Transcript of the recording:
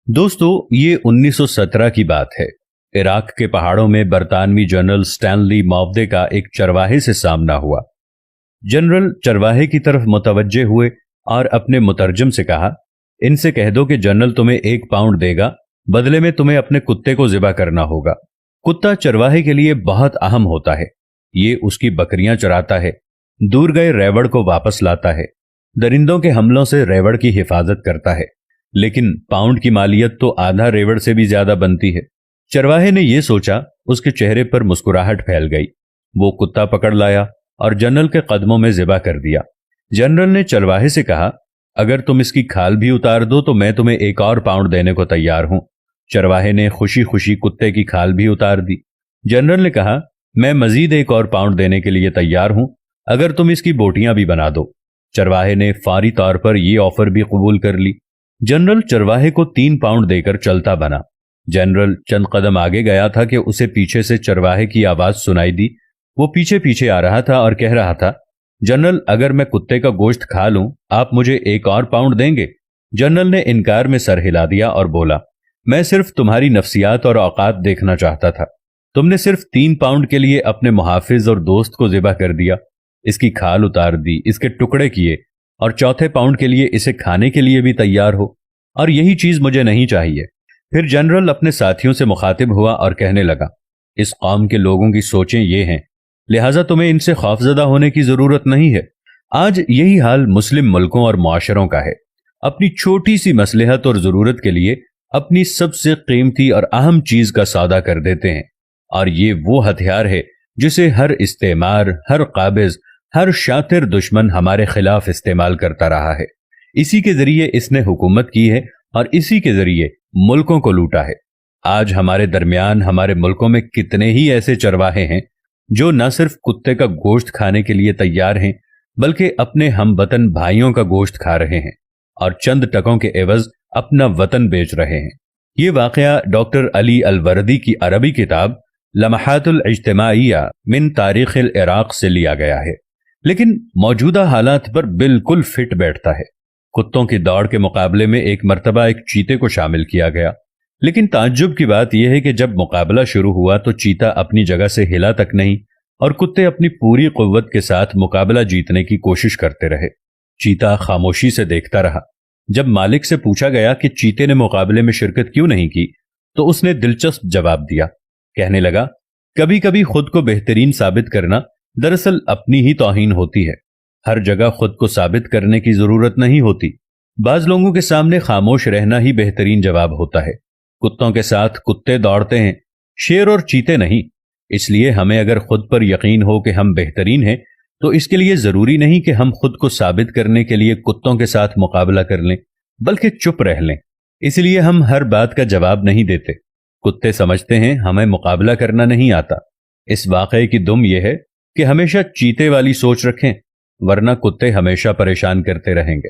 दोस्तों, ये 1917 की बात है। इराक के पहाड़ों में बरतानवी जनरल स्टैनली मॉवदे का एक चरवाहे से सामना हुआ। जनरल चरवाहे की तरफ मुतवज्जे हुए और अपने मुतरजम से कहा, इनसे कह दो कि जनरल तुम्हें 1 पाउंड देगा, बदले में तुम्हें अपने कुत्ते को ज़िबा करना होगा। कुत्ता चरवाहे के लिए बहुत अहम होता है। ये उसकी बकरियां चराता है, दूर गए रेवड़ को वापस लाता है, दरिंदों के हमलों से रेवड़ की हिफाजत करता है। लेकिन पाउंड की मालियत तो आधा रेवड़ से भी ज्यादा बनती है। चरवाहे ने यह सोचा, उसके चेहरे पर मुस्कुराहट फैल गई। वो कुत्ता पकड़ लाया और जनरल के कदमों में ज़िबा कर दिया। जनरल ने चरवाहे से कहा, अगर तुम इसकी खाल भी उतार दो तो मैं तुम्हें 1 और पाउंड देने को तैयार हूं। चरवाहे ने खुशी खुशी कुत्ते की खाल भी उतार दी। जनरल ने कहा, मैं मजीद 1 और पाउंड देने के लिए तैयार हूं, अगर तुम इसकी बोटियां भी बना दो। चरवाहे ने फौरी तौर पर यह ऑफर भी कबूल कर ली। जनरल चरवाहे को 3 पाउंड देकर चलता बना। जनरल चंद कदम आगे गया था कि उसे पीछे से चरवाहे की आवाज सुनाई दी। वो पीछे पीछे आ रहा था और कह रहा था, जनरल, अगर मैं कुत्ते का गोश्त खा लूं, आप मुझे 1 और पाउंड देंगे? जनरल ने इनकार में सर हिला दिया और बोला, मैं सिर्फ तुम्हारी नफ्सियात और औकात देखना चाहता था। तुमने सिर्फ 3 पाउंड के लिए अपने मुहाफिज और दोस्त को ज़िबा कर दिया, इसकी खाल उतार दी, इसके टुकड़े किए, और चौथे पाउंड के लिए इसे खाने के लिए भी तैयार हो, और यही चीज मुझे नहीं चाहिए। फिर जनरल अपने साथियों से मुखातिब हुआ और कहने लगा, इस कौम के लोगों की सोचें ये हैं, लिहाजा तुम्हें इनसे खौफजदा होने की जरूरत नहीं है। आज यही हाल मुस्लिम मुल्कों और मुआशरों का है। अपनी छोटी सी मसलहत और जरूरत के लिए अपनी सबसे कीमती और अहम चीज का सौदा कर देते हैं, और ये वो हथियार है जिसे हर इस्तेमार, हर काबिज, हर शातिर दुश्मन हमारे खिलाफ इस्तेमाल करता रहा है। इसी के जरिए इसने हुकूमत की है और इसी के जरिए मुल्कों को लूटा है। आज हमारे दरमियान, हमारे मुल्कों में कितने ही ऐसे चरवाहे हैं जो न सिर्फ कुत्ते का गोश्त खाने के लिए तैयार हैं, बल्कि अपने हमवतन भाइयों का गोश्त खा रहे हैं और चंद टकों के एवज अपना वतन बेच रहे हैं। ये वाकया डॉक्टर अली अलवर्दी की अरबी किताब लम्हातुल इज्तिमाइया मिन तारीखिल इराक से लिया गया है, लेकिन मौजूदा हालात पर बिल्कुल फिट बैठता है। कुत्तों की दौड़ के मुकाबले में एक मर्तबा एक चीते को शामिल किया गया, लेकिन ताज्जुब की बात यह है कि जब मुकाबला शुरू हुआ तो चीता अपनी जगह से हिला तक नहीं और कुत्ते अपनी पूरी कुव्वत के साथ मुकाबला जीतने की कोशिश करते रहे। चीता खामोशी से देखता रहा। जब मालिक से पूछा गया कि चीते ने मुकाबले में शिरकत क्यों नहीं की, तो उसने दिलचस्प जवाब दिया। कहने लगा, कभी कभी खुद को बेहतरीन साबित करना दरअसल अपनी ही तौहीन होती है। हर जगह खुद को साबित करने की जरूरत नहीं होती। बाज लोगों के सामने खामोश रहना ही बेहतरीन जवाब होता है। कुत्तों के साथ कुत्ते दौड़ते हैं, शेर और चीते नहीं। इसलिए हमें अगर खुद पर यकीन हो कि हम बेहतरीन हैं, तो इसके लिए जरूरी नहीं कि हम खुद को साबित करने के लिए कुत्तों के साथ मुकाबला कर लें, बल्कि चुप रह लें। इसलिए हम हर बात का जवाब नहीं देते। कुत्ते समझते हैं हमें मुकाबला करना नहीं आता। इस वाकये की दुम यह है कि हमेशा चीते वाली सोच रखें, वरना कुत्ते हमेशा परेशान करते रहेंगे।